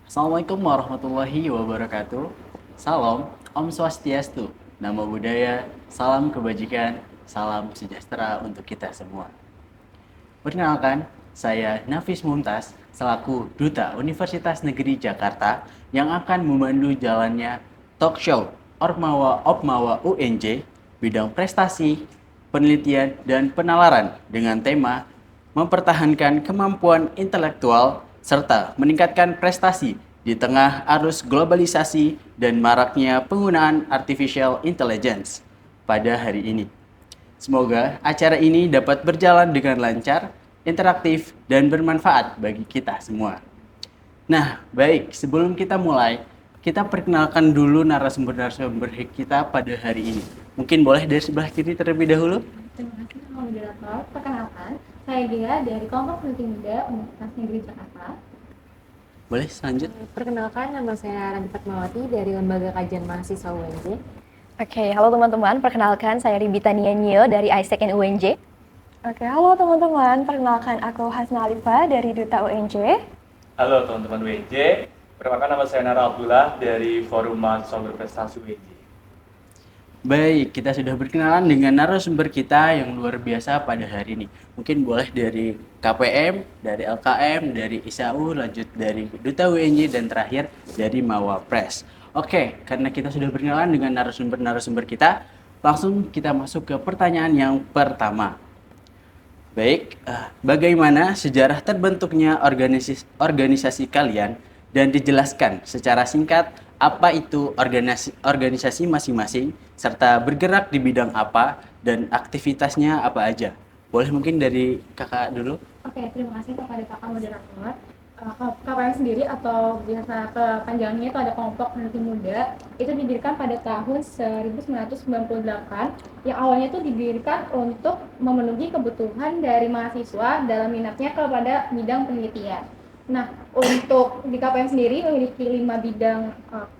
Assalamualaikum warahmatullahi wabarakatuh. Salam, Om Swastiastu, Namo Buddhaya, salam kebajikan, salam sejahtera untuk kita semua. Perkenalkan, saya Nafis Mumtaz, selaku Duta Universitas Negeri Jakarta yang akan memandu jalannya talk show Ormawa Opmawa UNJ, bidang prestasi, penelitian, dan penalaran dengan tema mempertahankan kemampuan intelektual serta meningkatkan prestasi di tengah arus globalisasi dan maraknya penggunaan artificial intelligence pada hari ini. Semoga acara ini dapat berjalan dengan lancar, interaktif, dan bermanfaat bagi kita semua. Nah, baik, sebelum kita mulai, kita perkenalkan dulu narasumber-narasumber kita pada hari ini. Mungkin boleh dari sebelah kiri terlebih dahulu? Terima kasih, moderator. Perkenalkan, saya Dia dari Kelompok Peneliti Muda Universitas Negeri Jakarta. Boleh lanjut? Perkenalkan, nama saya Rani Fatmawati dari Lembaga Kajian Mahasiswa UNJ. Oke, halo teman-teman. Perkenalkan, saya Ribita Nianyo dari ISEC and UNJ. Oke, halo teman-teman. Perkenalkan, aku Hasna Alifa dari Duta UNJ. Halo teman-teman UNJ. Perkenalkan, nama saya Nara Abdullah dari Forum Mahasiswa Berprestasi UNJ. Baik, kita sudah berkenalan dengan narasumber kita yang luar biasa pada hari ini. Mungkin boleh dari KPM, dari LKM, dari ISAU, lanjut dari Duta UNJ, dan terakhir dari Mawapres. Oke, karena kita sudah berkenalan dengan narasumber-narasumber kita, langsung kita masuk ke pertanyaan yang pertama. Baik, bagaimana sejarah terbentuknya organisasi kalian dan dijelaskan secara singkat apa itu organisasi masing-masing serta bergerak di bidang apa dan aktivitasnya apa aja. Boleh mungkin dari kakak dulu? Oke, terima kasih kepada kakak moderator. KPM sendiri atau biasa kepanjangannya itu ada Kelompok Peneliti Muda, itu didirikan pada tahun 1998, yang awalnya itu didirikan untuk memenuhi kebutuhan dari mahasiswa dalam minatnya kepada bidang penelitian. Nah, untuk di KPM sendiri memiliki 5 bidang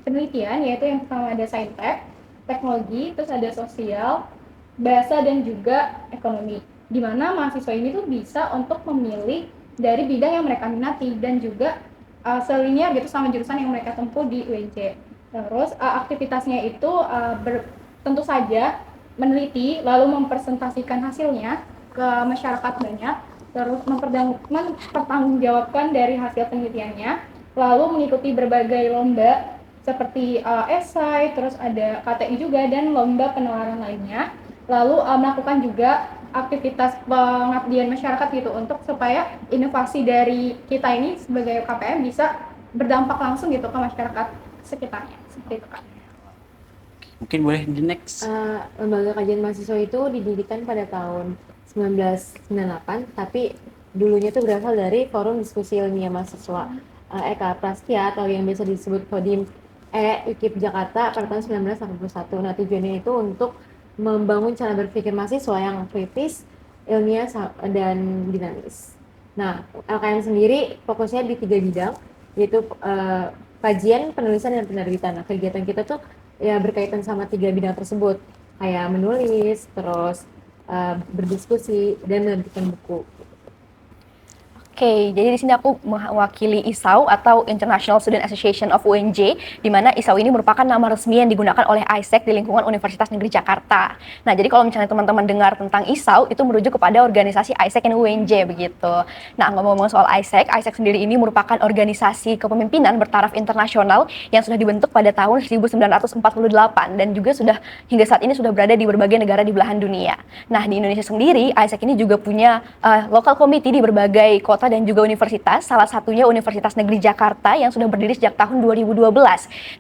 penelitian, yaitu yang pertama ada saintek, teknologi, terus ada sosial, bahasa, dan juga ekonomi. Di mana mahasiswa ini tuh bisa untuk memilih dari bidang yang mereka minati dan juga selinear gitu sama jurusan yang mereka tempuh di UNJ. Terus aktivitasnya itu tentu saja meneliti, lalu mempresentasikan hasilnya ke masyarakat banyak, terus mempertanggungjawabkan dari hasil penelitiannya, lalu mengikuti berbagai lomba seperti esai, terus ada KTI juga, dan lomba penalaran lainnya, lalu melakukan juga aktivitas pengabdian masyarakat gitu untuk supaya inovasi dari kita ini sebagai KPM bisa berdampak langsung gitu ke masyarakat sekitarnya, seperti itu Kak. Mungkin boleh di next. Lembaga Kajian Mahasiswa itu didirikan pada tahun 1998, tapi dulunya itu berasal dari Forum Diskusi Ilmiah Mahasiswa Eka Prastia atau yang biasa disebut Kodim UKIP Jakarta pada tahun 1981. Nah, tujuannya itu untuk membangun cara berpikir mahasiswa yang kritis, ilmiah, dan dinamis. Nah, LKM sendiri fokusnya di 3 bidang, yaitu kajian, penulisan, dan penerbitan. Nah, kegiatan kita tuh ya berkaitan sama 3 bidang tersebut, kayak menulis, terus berdiskusi, dan menerbitkan buku. Oke, jadi di sini aku mewakili ISAU atau International Student Association of UNJ, di mana ISAU ini merupakan nama resmi yang digunakan oleh ISEC di lingkungan Universitas Negeri Jakarta. Nah, jadi kalau misalnya teman-teman dengar tentang ISAU, itu merujuk kepada organisasi ISEC dan UNJ begitu. Nah, ngomong-ngomong soal ISEC sendiri ini merupakan organisasi kepemimpinan bertaraf internasional yang sudah dibentuk pada tahun 1948 dan juga sudah hingga saat ini sudah berada di berbagai negara di belahan dunia. Nah, di Indonesia sendiri, ISEC ini juga punya local committee di berbagai kota dan juga universitas, salah satunya Universitas Negeri Jakarta yang sudah berdiri sejak tahun 2012.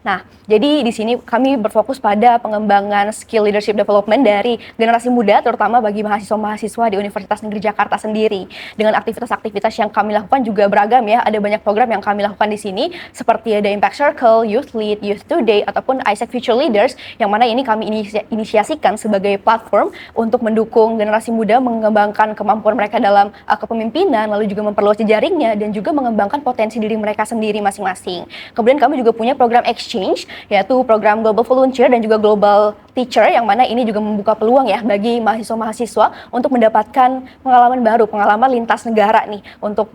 Nah, jadi di sini kami berfokus pada pengembangan skill leadership development dari generasi muda, terutama bagi mahasiswa-mahasiswa di Universitas Negeri Jakarta sendiri. Dengan aktivitas-aktivitas yang kami lakukan juga beragam ya, ada banyak program yang kami lakukan di sini, seperti ada Impact Circle, Youth Lead, Youth Today, ataupun ISEC Future Leaders, yang mana ini kami inisiasikan sebagai platform untuk mendukung generasi muda mengembangkan kemampuan mereka dalam kepemimpinan, lalu juga memperluas jejaringnya dan juga mengembangkan potensi diri mereka sendiri masing-masing. Kemudian kami juga punya program exchange, yaitu program Global Volunteer dan juga Global Teacher, yang mana ini juga membuka peluang ya bagi mahasiswa-mahasiswa untuk mendapatkan pengalaman baru, pengalaman lintas negara nih, untuk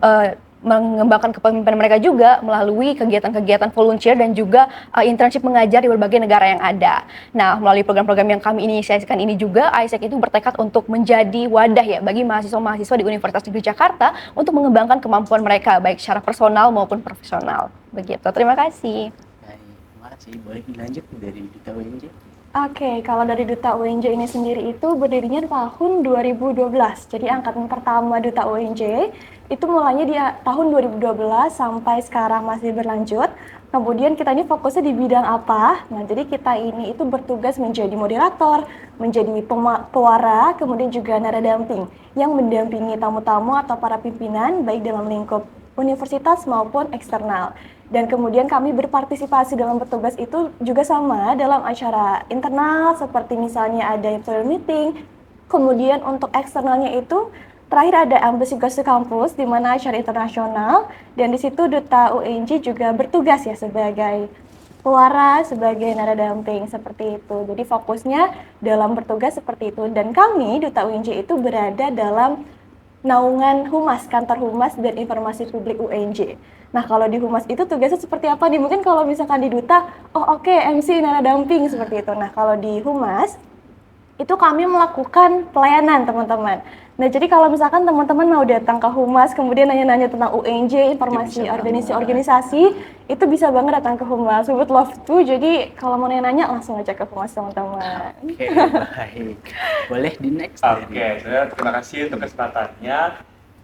mengembangkan kepemimpinan mereka juga melalui kegiatan-kegiatan volunteer dan juga internship mengajar di berbagai negara yang ada. Nah, melalui program-program yang kami inisiasikan ini juga, ISEC itu bertekad untuk menjadi wadah ya bagi mahasiswa-mahasiswa di Universitas Negeri Jakarta untuk mengembangkan kemampuan mereka baik secara personal maupun profesional. Begitu. Terima kasih. Baik, terima kasih. Boleh dilanjut dari Duta UNJ? Oke, kalau dari Duta UNJ ini sendiri itu berdirinya di tahun 2012. Jadi angkatan pertama Duta UNJ itu mulainya di tahun 2012 sampai sekarang masih berlanjut. Kemudian kita ini fokusnya di bidang apa? Nah, jadi kita ini itu bertugas menjadi moderator, menjadi pewara, kemudian juga naradamping yang mendampingi tamu-tamu atau para pimpinan baik dalam lingkup universitas maupun eksternal. Dan kemudian kami berpartisipasi dalam bertugas itu juga sama dalam acara internal seperti misalnya ada employer meeting. Kemudian untuk eksternalnya itu terakhir ada Embassy Goes to Campus di mana acara internasional, dan di situ Duta UNJ juga bertugas ya sebagai pewara, sebagai naradamping seperti itu. Jadi fokusnya dalam bertugas seperti itu, dan kami Duta UNJ itu berada dalam naungan Humas, Kantor Humas dan Informasi Publik UNJ. Nah, kalau di Humas itu tugasnya seperti apa nih? Mungkin kalau misalkan di Duta, oh oke, MC naradamping seperti itu. Nah, kalau di Humas itu kami melakukan pelayanan teman-teman. Nah, jadi kalau misalkan teman-teman mau datang ke Humas, kemudian nanya-nanya tentang UNJ, informasi organisasi, itu bisa banget datang ke Humas. We would love to. Jadi kalau mau nanya-nanya langsung aja ke Humas teman-teman. Oke, baik. Boleh di next. Oke, terima kasih untuk kesempatannya.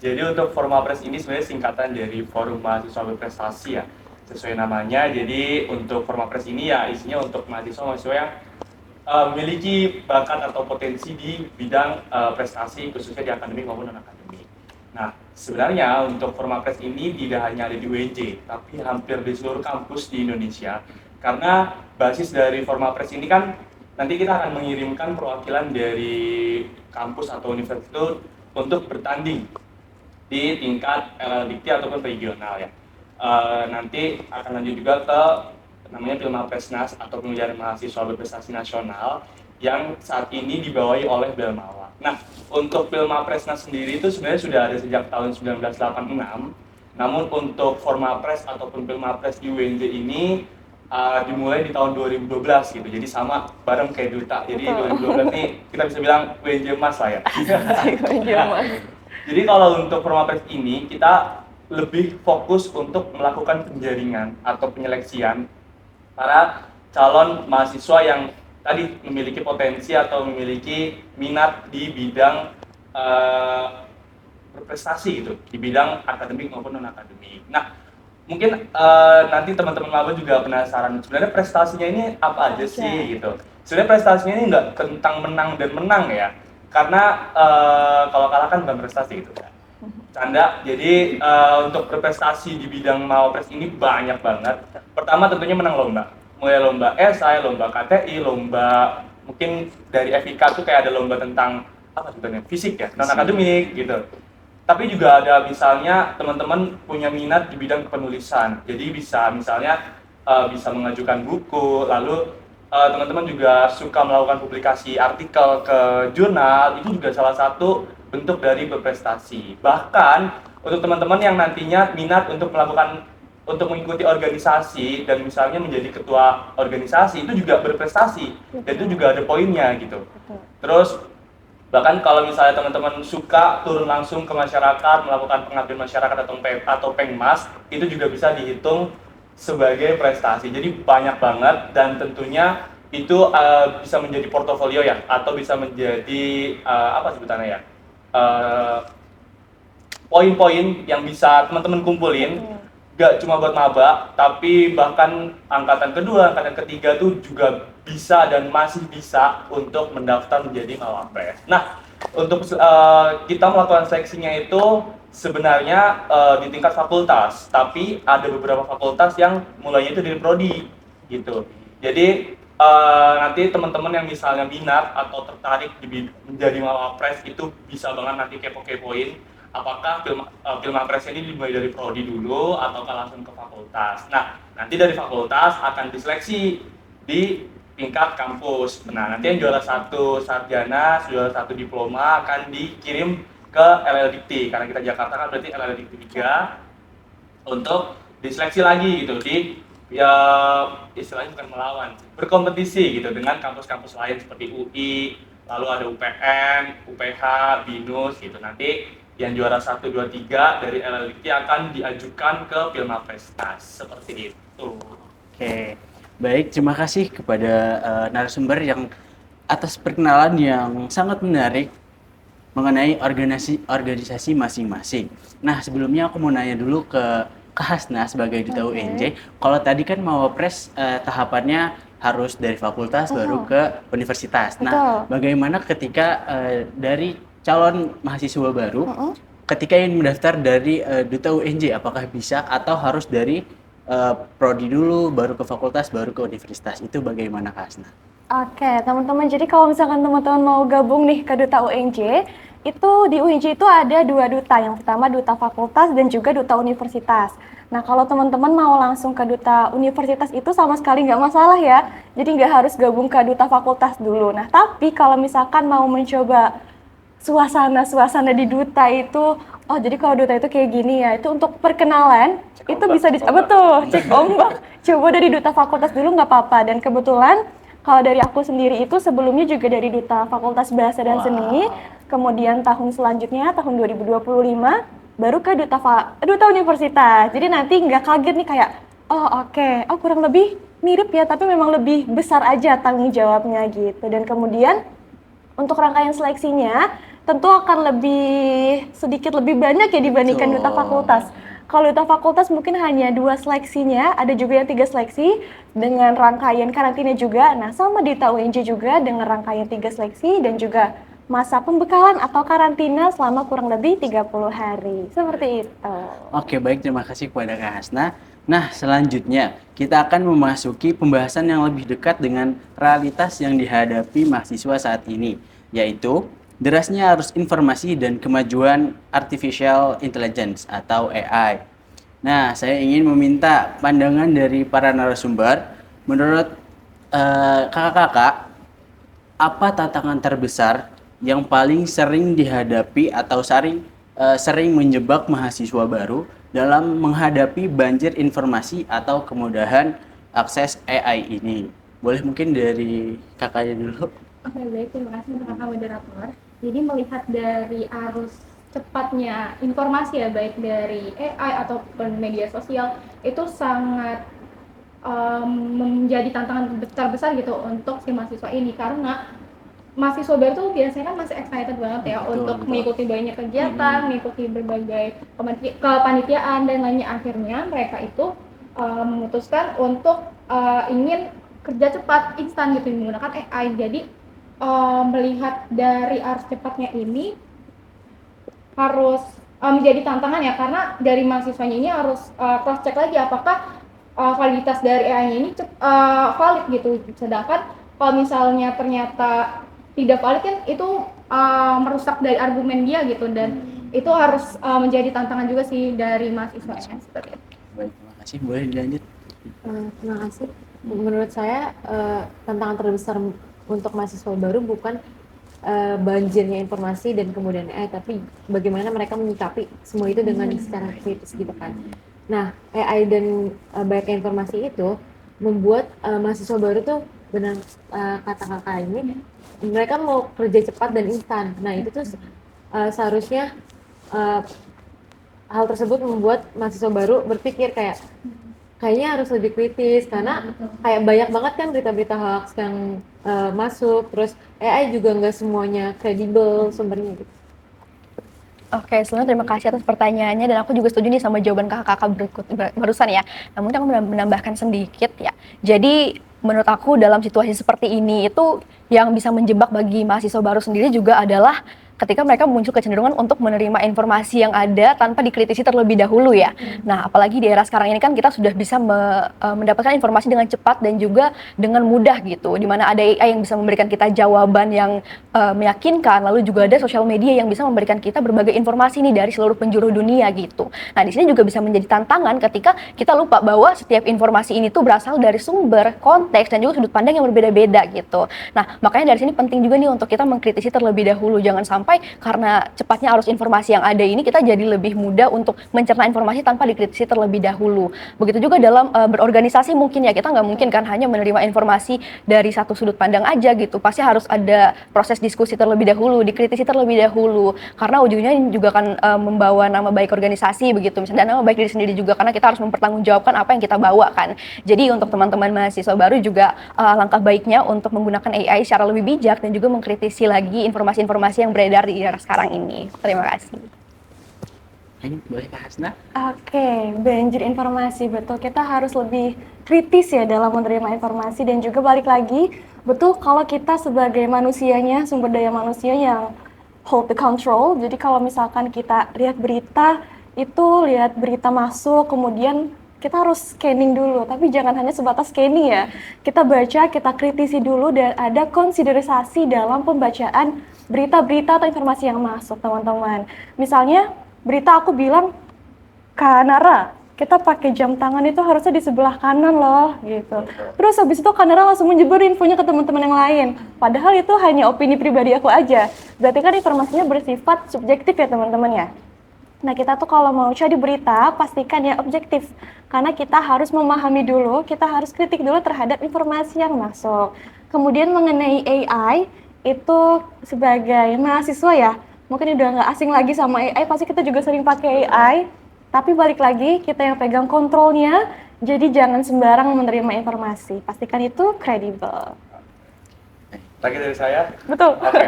Jadi untuk Formapres ini sebenarnya singkatan dari Forum Mahasiswa Berprestasi ya, sesuai namanya. Jadi untuk Formapres ini ya isinya untuk mahasiswa-mahasiswa yang memiliki bakat atau potensi di bidang prestasi, khususnya di akademik maupun non-akademik. Nah, sebenarnya untuk Formapres ini tidak hanya ada di UNJ, tapi hampir di seluruh kampus di Indonesia. Karena basis dari Formapres ini kan nanti kita akan mengirimkan perwakilan dari kampus atau universitas itu untuk bertanding di tingkat LLDikti ataupun regional ya. Nanti akan lanjut juga ke namanya Pilmapresnas atau Pemilihan Mahasiswa Berprestasi Nasional yang saat ini dibawahi oleh Belmawa. Nah, untuk Pilmapresnas sendiri itu sebenarnya sudah ada sejak tahun 1986. Namun untuk Formapres ataupun Pilmapres di UNJ ini dimulai di tahun 2012 gitu. Jadi sama bareng kayak Duta. Jadi 2012 ini kita bisa bilang UNJ Emas lah ya. Jadi kalau untuk Formapres ini kita lebih fokus untuk melakukan penjaringan atau penyeleksian para calon mahasiswa yang tadi memiliki potensi atau memiliki minat di bidang berprestasi gitu, di bidang akademik maupun non-akademik. Nah, mungkin nanti teman-teman maba juga penasaran sebenarnya prestasinya ini apa aja sih gitu. Sebenarnya prestasinya ini nggak tentang menang dan menang ya. Karena kalau kalah kan bukan prestasi gitu kan. Canda. Jadi untuk berprestasi di bidang Mawapres ini banyak banget. Pertama tentunya menang lomba. Mulai lomba esai, lomba KTI, lomba mungkin dari FIK tuh kayak ada lomba tentang apa sebenarnya fisik ya, non akademik gitu. Tapi juga ada misalnya teman-teman punya minat di bidang kepenulisan. Jadi bisa misalnya bisa mengajukan buku, lalu teman-teman juga suka melakukan publikasi artikel ke jurnal, itu juga salah satu bentuk dari berprestasi. Bahkan untuk teman-teman yang nantinya minat untuk mengikuti organisasi dan misalnya menjadi ketua organisasi, itu juga berprestasi dan itu juga ada poinnya gitu. Terus bahkan kalau misalnya teman-teman suka turun langsung ke masyarakat, melakukan pengabdian masyarakat atau pengmas, itu juga bisa dihitung sebagai prestasi. Jadi banyak banget dan tentunya itu bisa menjadi portofolio ya, atau bisa menjadi apa sebutannya ya, poin-poin yang bisa teman-teman kumpulin. Gak cuma buat maba, tapi bahkan angkatan kedua, angkatan ketiga tuh juga bisa dan masih bisa untuk mendaftar menjadi Mawapres. Nah, untuk kita melakukan seleksinya itu sebenarnya di tingkat fakultas, tapi ada beberapa fakultas yang mulainya itu dari prodi gitu. Jadi nanti teman-teman yang misalnya minat atau tertarik menjadi Mawapres itu bisa banget nanti kepo-kepoin apakah Pilmapres ini dimulai dari prodi dulu ataukah langsung ke fakultas. Nah, nanti dari fakultas akan diseleksi di tingkat kampus. Nah, nanti yang juara 1 sarjana, juara 1 diploma akan dikirim ke LLDikti, karena kita Jakarta kan berarti LLDikti 3 untuk diseleksi lagi gitu di ya istilahnya bukan melawan, berkompetisi gitu dengan kampus-kampus lain seperti UI, lalu ada UPN, UPH, BINUS gitu. Nanti yang juara 1, 2, 3 dari LLDikti akan diajukan ke Pilmaprestas, seperti itu. Oke, baik, terima kasih kepada narasumber yang atas perkenalan yang sangat menarik mengenai organisasi masing-masing. Nah, sebelumnya aku mau nanya dulu ke Hasna sebagai Duta UNJ. Kalau tadi kan Mawapres tahapannya harus dari fakultas baru ke universitas. Nah, bagaimana ketika dari calon mahasiswa baru ketika ingin mendaftar dari Duta UNJ, apakah bisa atau harus dari prodi dulu, baru ke fakultas, baru ke universitas? Itu bagaimana, Kak Hasna? Oke, teman-teman, jadi kalau misalkan teman-teman mau gabung nih ke Duta UNJ, itu di UNJ itu ada 2 duta. Yang pertama duta fakultas dan juga duta universitas. Nah, kalau teman-teman mau langsung ke duta universitas itu sama sekali nggak masalah ya. Jadi nggak harus gabung ke duta fakultas dulu. Nah, tapi kalau misalkan mau mencoba suasana di duta itu, oh jadi kalau duta itu kayak gini ya, itu untuk perkenalan, cek itu bisa betul, cek ombak. Coba dari duta fakultas dulu nggak apa-apa. Dan kebetulan kalau dari aku sendiri itu sebelumnya juga dari Duta Fakultas Bahasa dan Seni, kemudian tahun selanjutnya, tahun 2025, baru ke Duta Universitas. Jadi nanti nggak kaget nih kayak, oh kurang lebih mirip ya, tapi memang lebih besar aja tanggung jawabnya gitu. Dan kemudian untuk rangkaian seleksinya, tentu akan sedikit lebih banyak ya dibandingkan Duta Fakultas. Kalau Duta Fakultas mungkin hanya 2 seleksinya, ada juga yang 3 seleksi dengan rangkaian karantina juga. Nah, sama di Duta UNJ juga dengan rangkaian 3 seleksi dan juga masa pembekalan atau karantina selama kurang lebih 30 hari. Seperti itu. Oke, baik, terima kasih kepada Kak Hasna. Nah, selanjutnya kita akan memasuki pembahasan yang lebih dekat dengan realitas yang dihadapi mahasiswa saat ini, yaitu derasnya arus informasi dan kemajuan artificial intelligence atau AI. Nah, saya ingin meminta pandangan dari para narasumber. Menurut kakak-kakak, apa tantangan terbesar yang paling sering dihadapi atau sering menjebak mahasiswa baru dalam menghadapi banjir informasi atau kemudahan akses AI ini? Boleh mungkin dari kakaknya dulu. Oke, baik, terima kasih untuk kakak moderator. Jadi melihat dari arus cepatnya informasi ya, baik dari AI ataupun media sosial, itu sangat menjadi tantangan terbesar gitu untuk si mahasiswa ini, karena mahasiswa baru tuh biasanya kan masih excited banget ya untuk mengikuti banyak kegiatan, mengikuti berbagai kepanitiaan dan lainnya. Akhirnya mereka itu memutuskan untuk ingin kerja cepat, instan gitu menggunakan AI. Jadi melihat dari arus cepatnya ini harus menjadi tantangan ya, karena dari mahasiswanya ini harus cross check lagi apakah validitas dari AI ini valid gitu. Sedangkan kalau misalnya ternyata tidak valid kan itu merusak dari argumen dia gitu, dan itu harus menjadi tantangan juga sih dari mahasiswanya, seperti itu. Baik, terima kasih. Boleh dilanjut? Terima kasih. Menurut saya tantangan terbesar untuk mahasiswa baru bukan banjirnya informasi dan kemudian AI, tapi bagaimana mereka menyikapi semua itu dengan secara kritis gitu kan. Nah, AI dan banyaknya informasi itu membuat mahasiswa baru tuh benar kata kakak ini, mereka mau kerja cepat dan instan. Nah, itu tuh seharusnya hal tersebut membuat mahasiswa baru berpikir kayaknya harus lebih kritis, karena kayak banyak banget kan berita-berita hoax yang masuk, terus AI juga nggak semuanya kredibel sumbernya gitu. Oke, sebelumnya terima kasih atas pertanyaannya, dan aku juga setuju nih sama jawaban kakak-kakak barusan ya. Namun aku menambahkan sedikit ya. Jadi menurut aku dalam situasi seperti ini itu yang bisa menjebak bagi mahasiswa baru sendiri juga adalah ketika mereka muncul kecenderungan untuk menerima informasi yang ada tanpa dikritisi terlebih dahulu ya. Nah, apalagi di era sekarang ini kan kita sudah bisa mendapatkan informasi dengan cepat dan juga dengan mudah gitu, di mana ada AI yang bisa memberikan kita jawaban yang meyakinkan, lalu juga ada sosial media yang bisa memberikan kita berbagai informasi nih dari seluruh penjuru dunia gitu. Nah, di sini juga bisa menjadi tantangan ketika kita lupa bahwa setiap informasi ini tuh berasal dari sumber, konteks, dan juga sudut pandang yang berbeda-beda gitu. Nah, makanya dari sini penting juga nih untuk kita mengkritisi terlebih dahulu. Jangan sampai karena cepatnya arus informasi yang ada ini, kita jadi lebih mudah untuk mencerna informasi tanpa dikritisi terlebih dahulu. Begitu juga dalam berorganisasi mungkin ya, kita nggak mungkin kan hanya menerima informasi dari satu sudut pandang aja gitu. Pasti harus ada proses diskusi terlebih dahulu, dikritisi terlebih dahulu. Karena ujungnya ini juga akan membawa nama baik organisasi begitu, misalnya, dan nama baik diri sendiri juga, karena kita harus mempertanggungjawabkan apa yang kita bawa kan. Jadi untuk teman-teman mahasiswa baru juga langkah baiknya untuk menggunakan AI secara lebih bijak dan juga mengkritisi lagi informasi-informasi yang beredar di era sekarang ini. Terima kasih. Boleh Kak Hasna? Oke, banjir informasi, betul. Kita harus lebih kritis ya dalam menerima informasi, dan juga balik lagi, betul kalau kita sebagai manusianya, sumber daya manusia yang hold the control. Jadi kalau misalkan kita lihat berita masuk, kemudian kita harus scanning dulu, tapi jangan hanya sebatas scanning ya. Kita baca, kita kritisi dulu, dan ada konsiderisasi dalam pembacaan berita-berita atau informasi yang masuk, teman-teman. Misalnya, berita aku bilang, Kak Nara, kita pakai jam tangan itu harusnya di sebelah kanan loh, gitu. Terus habis itu Kak Nara langsung menyebar infonya ke teman-teman yang lain. Padahal itu hanya opini pribadi aku aja. Berarti kan informasinya bersifat subjektif ya teman-teman ya. Nah, kita tuh kalau mau cari berita, pastikan ya objektif. Karena kita harus memahami dulu, kita harus kritik dulu terhadap informasi yang masuk. Kemudian mengenai AI, itu sebagai mahasiswa ya, mungkin udah nggak asing lagi sama AI, pasti kita juga sering pakai AI. Tapi balik lagi, kita yang pegang kontrolnya, jadi jangan sembarang menerima informasi. Pastikan itu kredibel. Lagi dari saya? Betul. Oke.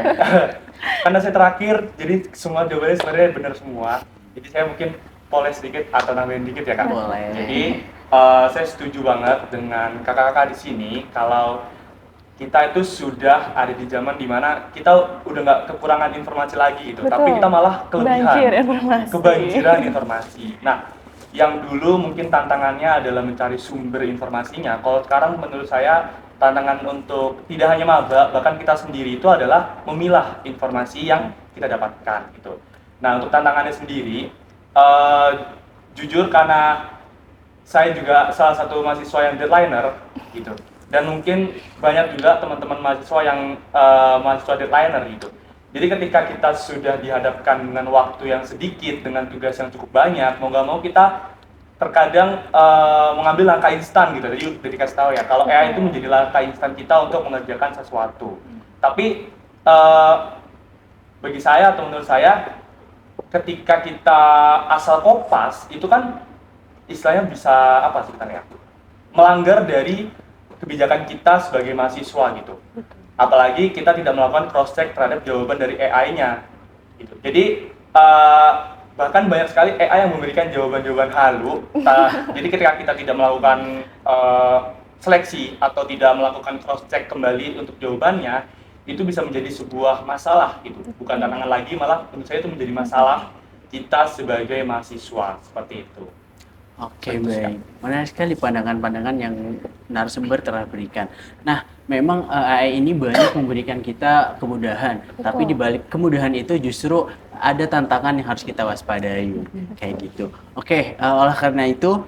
Karena saya terakhir, jadi semua jawabannya sebenarnya benar semua. Jadi saya mungkin poles sedikit atau nambahin dikit ya Kak. Boleh. Jadi saya setuju banget dengan kakak-kakak di sini kalau kita itu sudah ada di zaman dimana kita udah nggak kekurangan informasi lagi gitu, Betul. tapi kita malah Banjir informasi. kebanjiran informasi. Nah, yang dulu mungkin tantangannya adalah mencari sumber informasinya. Kalau sekarang menurut saya tantangan untuk tidak hanya maba, bahkan kita sendiri itu adalah memilah informasi yang kita dapatkan gitu. Nah, untuk tantangannya sendiri, jujur karena saya juga salah satu mahasiswa yang deadlineer gitu, dan mungkin banyak juga teman-teman mahasiswa yang mahasiswa deadlineer gitu. Jadi ketika kita sudah dihadapkan dengan waktu yang sedikit, dengan tugas yang cukup banyak, mau nggak mau kita terkadang mengambil langkah instan gitu. Jadi udah dikasih tahu ya, kalau AI itu menjadi langkah instan kita untuk mengerjakan sesuatu. Tapi bagi saya atau menurut saya, ketika kita asal kopas, itu kan istilahnya bisa apa sebenarnya? Melanggar dari kebijakan kita sebagai mahasiswa gitu. Apalagi kita tidak melakukan cross check terhadap jawaban dari AI-nya gitu. Jadi bahkan banyak sekali AI yang memberikan jawaban-jawaban halu. Jadi ketika kita tidak melakukan seleksi atau tidak melakukan cross check kembali untuk jawabannya, itu bisa menjadi sebuah masalah gitu. Bukan tantangan lagi, malah menurut saya itu menjadi masalah kita sebagai mahasiswa, seperti itu. Oke, baik. Menarik sekali pandangan-pandangan yang narasumber telah berikan. Nah, memang AI ini banyak memberikan kita kemudahan, tapi di balik kemudahan itu justru ada tantangan yang harus kita waspadai, kayak gitu. Oke, oleh karena itu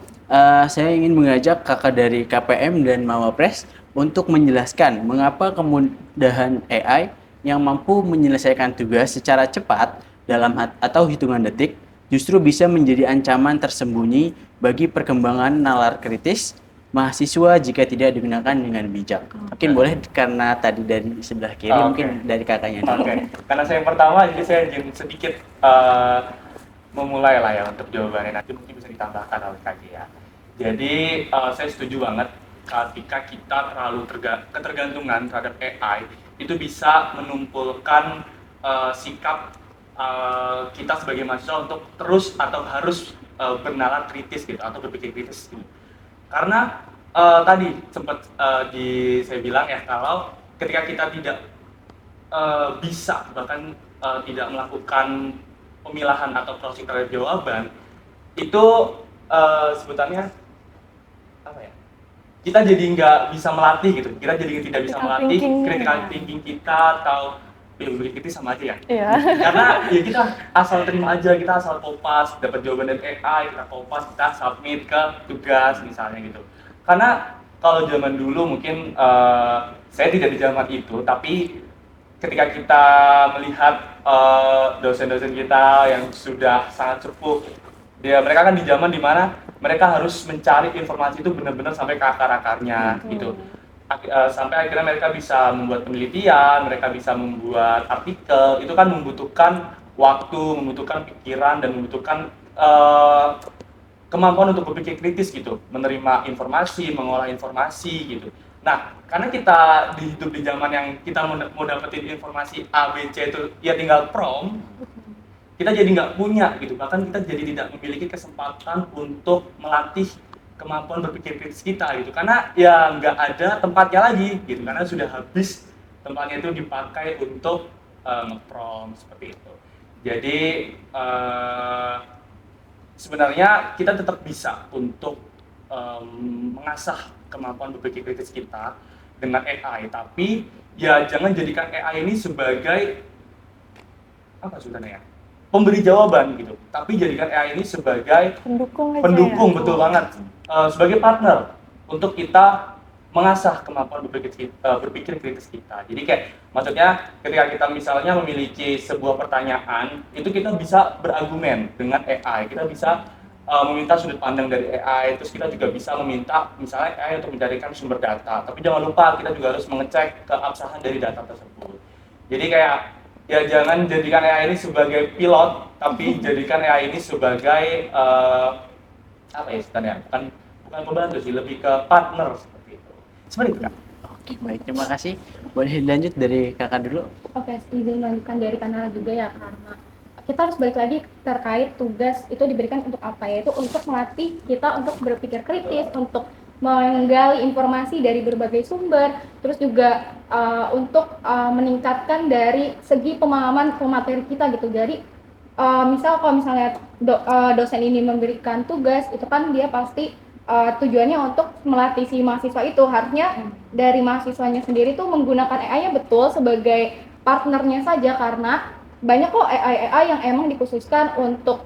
saya ingin mengajak kakak dari KPM dan Mawapres untuk menjelaskan mengapa kemudahan AI yang mampu menyelesaikan tugas secara cepat dalam atau hitungan detik justru bisa menjadi ancaman tersembunyi bagi perkembangan nalar kritis mahasiswa jika tidak digunakan dengan bijak. Mungkin boleh karena tadi dari sebelah kiri, mungkin dari kakaknya. Oke. Karena saya yang pertama, jadi saya ingin sedikit memulai lah ya untuk jawabannya. Nanti mungkin bisa ditambahkan oleh KJ ya. Jadi saya setuju banget ketika kita terlalu ketergantungan terhadap AI, itu bisa menumpulkan sikap kita sebagai mahasiswa untuk terus atau harus bernalar kritis gitu, atau berpikir kritis gitu. Karena tadi sempat saya bilang ya, kalau ketika kita tidak bisa bahkan tidak melakukan pemilahan atau crossing terhadap jawaban, itu sebutannya apa ya? Kita jadi nggak bisa melatih gitu. Kita jadi tidak bisa Critical melatih thinking-nya. critical thinking kita atau kritis sama aja ya. Iya. Karena ya kita asal terima aja, kita asal kopas, dapat jawaban dari AI, kita kopas, kita submit ke tugas misalnya gitu. Karena kalau zaman dulu mungkin saya tidak di zaman itu, tapi ketika kita melihat dosen-dosen kita yang sudah sangat sepuh, mereka kan di zaman dimana mereka harus mencari informasi itu benar-benar sampai ke akar-akarnya gitu. Sampai akhirnya mereka bisa membuat penelitian, mereka bisa membuat artikel, itu kan membutuhkan waktu, membutuhkan pikiran, dan membutuhkan kemampuan untuk berpikir kritis gitu, menerima informasi, mengolah informasi gitu. Nah, karena kita hidup di zaman yang kita mau dapetin informasi A, B, C itu ya tinggal prompt, kita jadi nggak punya gitu, bahkan kita jadi tidak memiliki kesempatan untuk melatih kemampuan berpikir kritis kita gitu, karena ya nggak ada tempatnya lagi gitu, karena sudah habis tempatnya itu dipakai untuk nge-prompt seperti itu. Jadi sebenarnya kita tetap bisa untuk mengasah kemampuan berpikir kritis kita dengan AI, tapi ya jangan jadikan AI ini sebagai apa sebenarnya ya, pemberi jawaban gitu, tapi jadikan AI ini sebagai Pendukung aja pendukung, ya. betul banget, sebagai partner untuk kita mengasah kemampuan berpikir kritis kita. Jadi kayak maksudnya ketika kita misalnya memiliki sebuah pertanyaan, itu kita bisa berargumen dengan AI, kita bisa meminta sudut pandang dari AI, terus kita juga bisa meminta misalnya AI untuk mencarikan sumber data, tapi jangan lupa kita juga harus mengecek keabsahan dari data tersebut. Jadi kayak ya jangan jadikan AI ini sebagai pilot, tapi jadikan AI ini sebagai apa ya istilahnya, bukan pembantu sih, lebih ke partner seperti itu. Seperti itu, Kak. Oke, baik, terima kasih. Boleh lanjut dari kakak dulu. Oke, izin melanjutkan dari Kanala juga ya, karena kita harus balik lagi terkait tugas itu diberikan untuk apa, yaitu untuk melatih kita untuk berpikir kritis, untuk menggali informasi dari berbagai sumber, terus juga untuk meningkatkan dari segi pemahaman pemateri kita gitu. Jadi misal kalau misalnya dosen ini memberikan tugas, itu kan dia pasti tujuannya untuk melatih si mahasiswa itu, harusnya dari mahasiswanya sendiri tuh menggunakan AI-nya betul sebagai partnernya saja, karena banyak kok AI yang emang dikhususkan untuk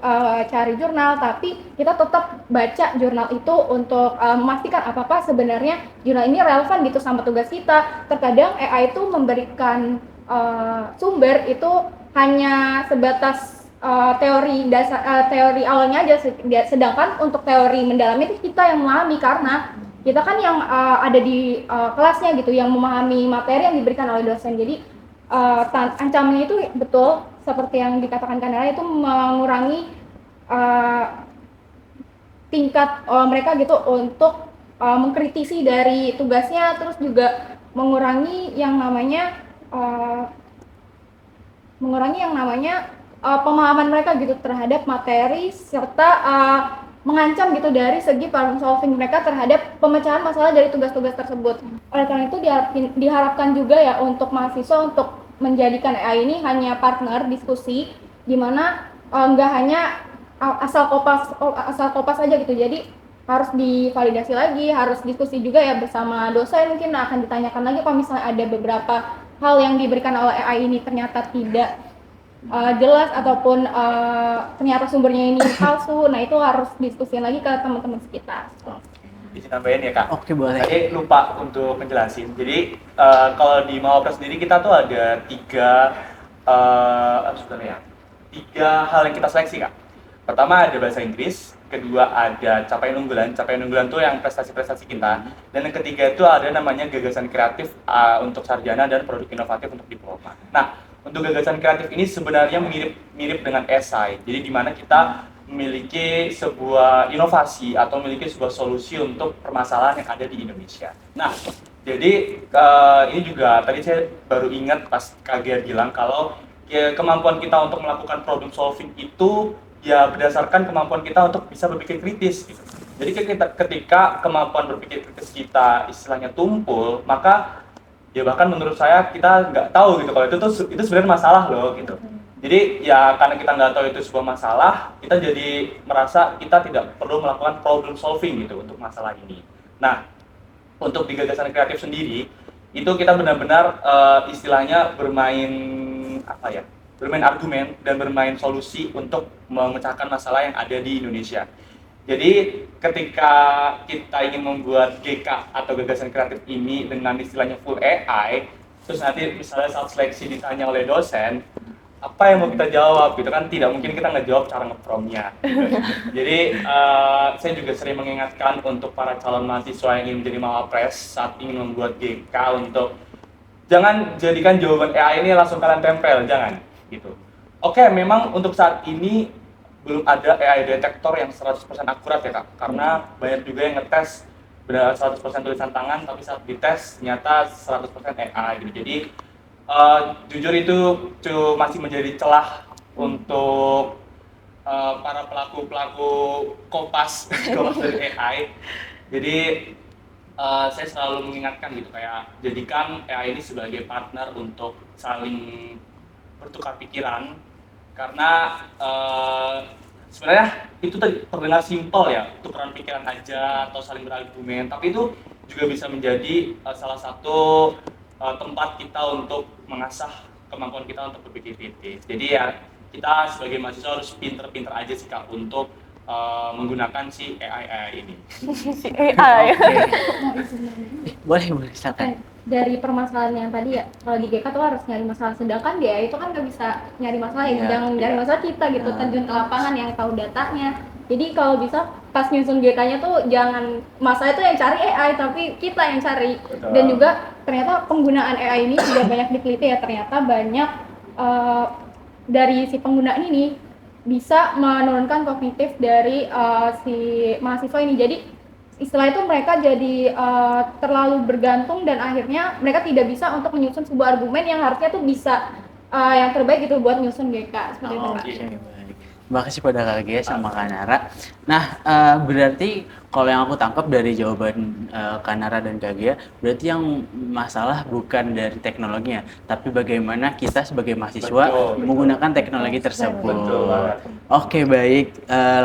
cari jurnal, tapi kita tetap baca jurnal itu untuk memastikan apakah sebenarnya jurnal ini relevan gitu sama tugas kita. Terkadang AI itu memberikan sumber itu hanya sebatas teori dasar, teori awalnya aja, sedangkan untuk teori mendalamnya itu kita yang memahami, karena kita kan yang ada di kelasnya gitu, yang memahami materi yang diberikan oleh dosen. Jadi ancamannya itu betul seperti yang dikatakan Kanela, itu mengurangi tingkat mereka gitu untuk mengkritisi dari tugasnya, terus juga mengurangi yang namanya pemahaman mereka gitu terhadap materi, serta mengancam gitu dari segi problem solving mereka terhadap pemecahan masalah dari tugas-tugas tersebut. Oleh karena itu diharapkan juga ya untuk mahasiswa untuk menjadikan AI ini hanya partner diskusi, di mana nggak hanya asal kopas aja gitu. Jadi harus divalidasi lagi, harus diskusi juga ya bersama dosen. Mungkin akan ditanyakan lagi kalau misalnya ada beberapa hal yang diberikan oleh AI ini ternyata tidak jelas, ataupun ternyata sumbernya ini palsu. Nah, itu harus diskusiin lagi ke teman-teman sekitar. Izin tambahin ya, Kak. Oke, boleh. Tadi lupa untuk menjelasin. Jadi kalau di Mawapres sendiri kita tuh ada tiga hal yang kita seleksi, Kak. Pertama ada bahasa Inggris, kedua ada capaian unggulan tuh yang prestasi-prestasi kita, dan yang ketiga itu ada namanya gagasan kreatif untuk sarjana dan produk inovatif untuk diploma. Nah, untuk gagasan kreatif ini sebenarnya mirip dengan esai, jadi di mana kita memiliki sebuah inovasi atau memiliki sebuah solusi untuk permasalahan yang ada di Indonesia. Nah, jadi ini juga tadi saya baru ingat pas Kak Gia bilang kalau ya, kemampuan kita untuk melakukan problem solving itu ya berdasarkan kemampuan kita untuk bisa berpikir kritis gitu. Jadi ketika kemampuan berpikir kritis kita istilahnya tumpul, maka ya bahkan menurut saya kita nggak tahu gitu kalau itu sebenarnya masalah loh gitu. Jadi ya karena kita nggak tahu itu sebuah masalah, kita jadi merasa kita tidak perlu melakukan problem solving gitu untuk masalah ini. Nah, untuk di gagasan kreatif sendiri, itu kita benar-benar istilahnya bermain apa ya? Bermain argumen dan bermain solusi untuk memecahkan masalah yang ada di Indonesia. Jadi ketika kita ingin membuat GK atau gagasan kreatif ini dengan istilahnya full AI, terus nanti misalnya saat seleksi ditanya oleh dosen, apa yang mau kita jawab gitu kan, tidak mungkin kita ngejawab cara nge-prompt-nya gitu. Jadi saya juga sering mengingatkan untuk para calon mahasiswa yang ingin menjadi mawapres saat ingin membuat GK untuk jangan jadikan jawaban AI ini langsung kalian tempel, jangan gitu. Oke, memang untuk saat ini belum ada AI detektor yang 100% akurat ya Kak, karena banyak juga yang ngetes benar 100% tulisan tangan tapi saat dites ternyata 100% AI gitu. Jadi jujur itu masih menjadi celah untuk para pelaku kopas dari AI. Jadi saya selalu mengingatkan gitu kayak jadikan AI ini sebagai partner untuk saling bertukar pikiran karena sebenarnya itu terdengar simpel ya, tukeran pikiran aja atau saling berargumen, tapi itu juga bisa menjadi salah satu tempat kita untuk mengasah kemampuan kita untuk berpikir kritis. Jadi ya kita sebagai mahasiswa harus pinter-pinter aja sih Kak untuk menggunakan si AI ini. Si AI. Boleh silakan. Dari permasalahan yang tadi ya, kalau di GK tuh harus nyari masalah, sedangkan dia itu kan nggak bisa nyari masalah ya, yang nyari masalah kita gitu, terjun ke lapangan yang tahu datanya. Jadi kalau bisa pas nyusun GK-nya tuh jangan masalah itu yang cari AI, tapi kita yang cari. Betul. Dan juga ternyata penggunaan AI ini juga banyak diteliti ya, ternyata banyak dari si penggunaan ini bisa menurunkan kognitif dari si mahasiswa ini. Jadi istilah itu mereka jadi terlalu bergantung dan akhirnya mereka tidak bisa untuk menyusun sebuah argumen yang harusnya tuh bisa yang terbaik gitu buat nyusun GK seperti itu Kak. Oke, baik. Terima kasih pada Kak Gia sama Kak Nara. Nah, berarti kalau yang aku tangkap dari jawaban Kak Nara dan Kak Gia, berarti yang masalah bukan dari teknologinya, tapi bagaimana kita sebagai mahasiswa menggunakan teknologi tersebut. Betul banget. Oke, baik.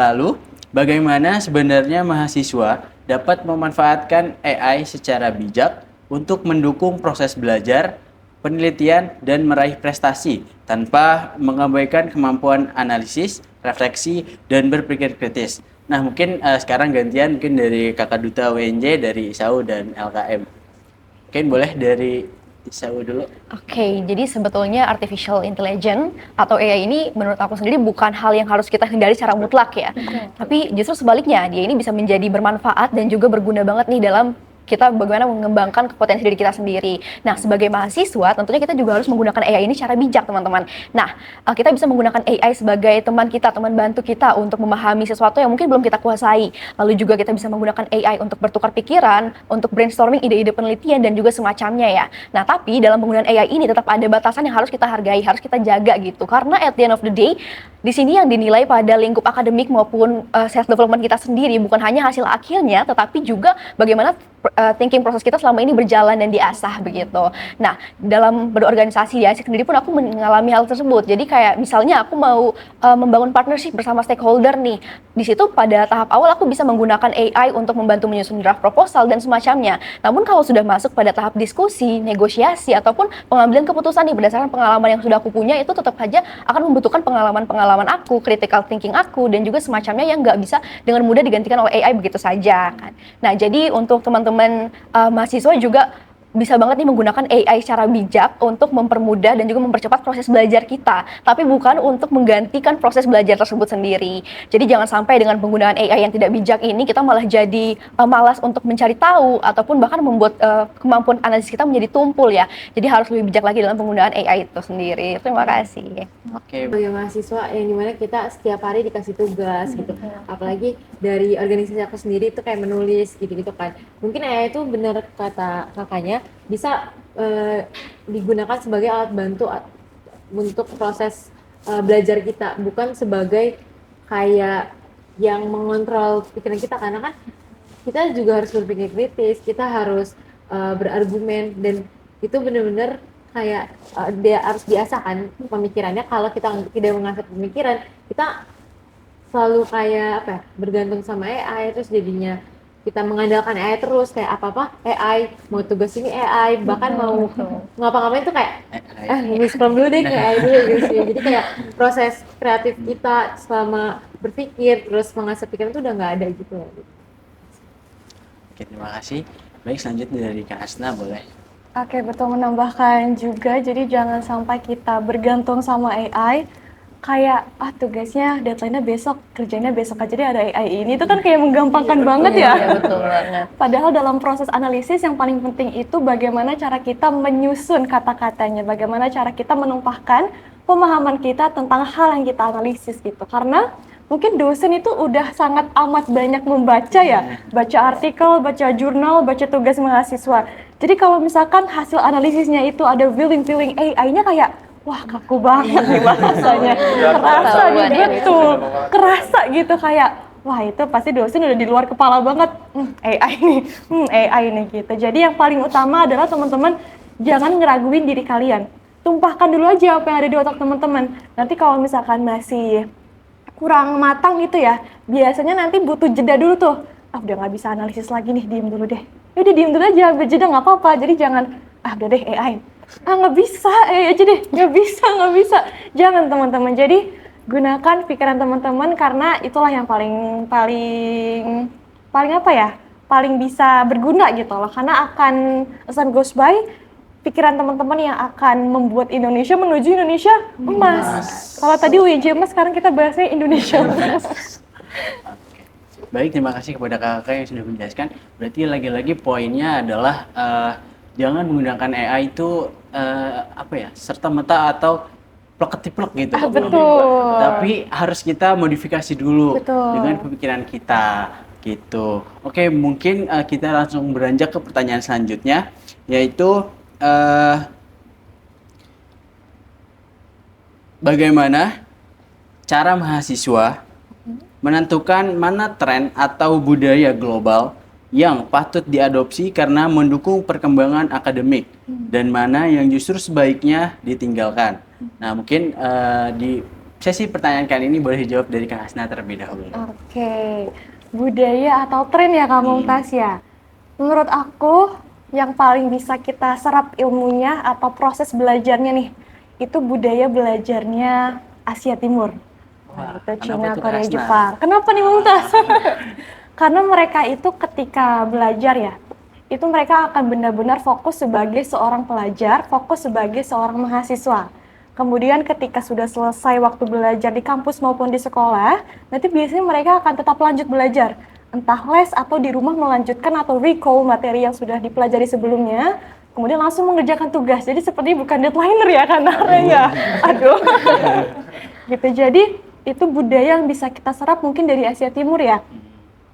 Lalu, bagaimana sebenarnya mahasiswa dapat memanfaatkan AI secara bijak untuk mendukung proses belajar, penelitian, dan meraih prestasi tanpa mengabaikan kemampuan analisis, refleksi, dan berpikir kritis. Nah, mungkin sekarang gantian mungkin dari Kakak Duta UNJ, dari ISAU dan LKM. Mungkin boleh dari ISAU dulu. Oke, jadi sebetulnya artificial intelligence atau AI ini menurut aku sendiri bukan hal yang harus kita hindari secara mutlak ya. Tapi justru sebaliknya, dia ini bisa menjadi bermanfaat dan juga berguna banget nih dalam kita bagaimana mengembangkan potensi diri kita sendiri. Nah, sebagai mahasiswa tentunya kita juga harus menggunakan AI ini secara bijak, teman-teman. Nah, kita bisa menggunakan AI sebagai teman kita, teman bantu kita untuk memahami sesuatu yang mungkin belum kita kuasai. Lalu juga kita bisa menggunakan AI untuk bertukar pikiran, untuk brainstorming ide-ide penelitian dan juga semacamnya ya. Nah, tapi dalam penggunaan AI ini tetap ada batasan yang harus kita hargai, harus kita jaga gitu. Karena at the end of the day, di sini yang dinilai pada lingkup akademik maupun self development kita sendiri bukan hanya hasil akhirnya, tetapi juga bagaimana thinking proses kita selama ini berjalan dan diasah begitu. Nah, dalam berorganisasi di AIESEC sendiri pun aku mengalami hal tersebut. Jadi kayak misalnya aku mau membangun partnership bersama stakeholder nih. Di situ pada tahap awal aku bisa menggunakan AI untuk membantu menyusun draft proposal dan semacamnya. Namun kalau sudah masuk pada tahap diskusi, negosiasi ataupun pengambilan keputusan nih berdasarkan pengalaman yang sudah aku punya, itu tetap saja akan membutuhkan pengalaman aku, critical thinking aku dan juga semacamnya yang nggak bisa dengan mudah digantikan oleh AI begitu saja kan. Nah, jadi untuk teman-teman mahasiswa juga bisa banget nih menggunakan AI secara bijak untuk mempermudah dan juga mempercepat proses belajar kita, tapi bukan untuk menggantikan proses belajar tersebut sendiri. Jadi jangan sampai dengan penggunaan AI yang tidak bijak ini kita malah jadi malas untuk mencari tahu ataupun bahkan membuat kemampuan analisis kita menjadi tumpul ya. Jadi harus lebih bijak lagi dalam penggunaan AI itu sendiri. Terima kasih. Oke. Sebagai mahasiswa yang dimana kita setiap hari dikasih tugas gitu, apalagi dari organisasi aku sendiri itu kayak menulis gitu-gitu kan. Mungkin AI itu benar kata kakaknya bisa digunakan sebagai alat bantu untuk proses belajar kita, bukan sebagai kayak yang mengontrol pikiran kita, karena kan kita juga harus berpikir kritis, kita harus berargumen, dan itu benar-benar kayak dia harus biasakan pemikirannya. Kalau kita tidak mengasah pemikiran, kita selalu kayak apa ya, bergantung sama AI, terus jadinya kita mengandalkan AI terus, kayak apa-apa AI, mau tugas ini AI, bahkan mau ngapa-ngapain tuh kayak nulis prompt dulu deh kayak AI dulu gitu sih. Jadi kayak proses kreatif kita selama berpikir terus mengasah pikiran tuh udah nggak ada gitu loh. Oke, terima kasih. Baik, selanjutnya dari Kak Hasna boleh. Oke, betul, menambahkan juga, jadi jangan sampai kita bergantung sama AI, kayak tugasnya deadline-nya besok, kerjanya besok aja deh ada AI ini, itu kan kayak menggampangkan banget ya. Iya, betul banget. Padahal dalam proses analisis yang paling penting itu bagaimana cara kita menyusun kata-katanya, bagaimana cara kita menumpahkan pemahaman kita tentang hal yang kita analisis gitu. Karena mungkin dosen itu udah sangat amat banyak membaca ya, baca artikel, baca jurnal, baca tugas mahasiswa. Jadi kalau misalkan hasil analisisnya itu ada feeling AI-nya kayak, wah kaku banget nih bahasanya, kerasa nih, betul, kerasa gitu kayak, wah itu pasti dosen udah di luar kepala banget, AI nih gitu. Jadi yang paling utama adalah teman-teman jangan ngeraguin diri kalian, tumpahkan dulu aja apa yang ada di otak teman-teman. Nanti kalau misalkan masih kurang matang gitu ya, biasanya nanti butuh jeda dulu tuh. Udah nggak bisa analisis lagi nih, diem dulu deh. Udah diem dulu aja, berjeda nggak apa-apa. Jadi jangan, udah deh AI. Nggak bisa, aja deh, nggak bisa. Jangan teman-teman. Jadi gunakan pikiran teman-teman karena itulah yang paling apa ya? Paling bisa berguna gitu loh. Karena akan as time goes by, pikiran teman-teman yang akan membuat Indonesia menuju Indonesia emas. Kalau tadi UIJ emas, sekarang kita bahasnya Indonesia emas. Baik, terima kasih kepada kakak yang sudah menjelaskan. Berarti lagi-lagi poinnya adalah jangan menggunakan AI itu serta-merta atau plek-ketiplek gitu. Betul. Tapi harus kita modifikasi dulu Betul. dengan pemikiran kita gitu. Oke, mungkin kita langsung beranjak ke pertanyaan selanjutnya, yaitu bagaimana cara mahasiswa menentukan mana tren atau budaya global yang patut diadopsi karena mendukung perkembangan akademik dan mana yang justru sebaiknya ditinggalkan. Nah, mungkin di sesi pertanyaan kali ini boleh dijawab dari Kak Hasna terlebih dahulu. Oke, budaya atau tren ya Kak Mumtaz ya? Menurut aku yang paling bisa kita serap ilmunya atau proses belajarnya nih, itu budaya belajarnya Asia Timur. Itu Cina, Korea, Jepang. Kenapa nih Mumtaz? Karena mereka itu ketika belajar ya, itu mereka akan benar-benar fokus sebagai seorang pelajar, fokus sebagai seorang mahasiswa. Kemudian ketika sudah selesai waktu belajar di kampus maupun di sekolah, nanti biasanya mereka akan tetap lanjut belajar. Entah les atau di rumah melanjutkan atau recall materi yang sudah dipelajari sebelumnya, kemudian langsung mengerjakan tugas. Jadi seperti bukan deadliner ya kan ya. Aduh. Gitu. Jadi itu budaya yang bisa kita serap mungkin dari Asia Timur ya.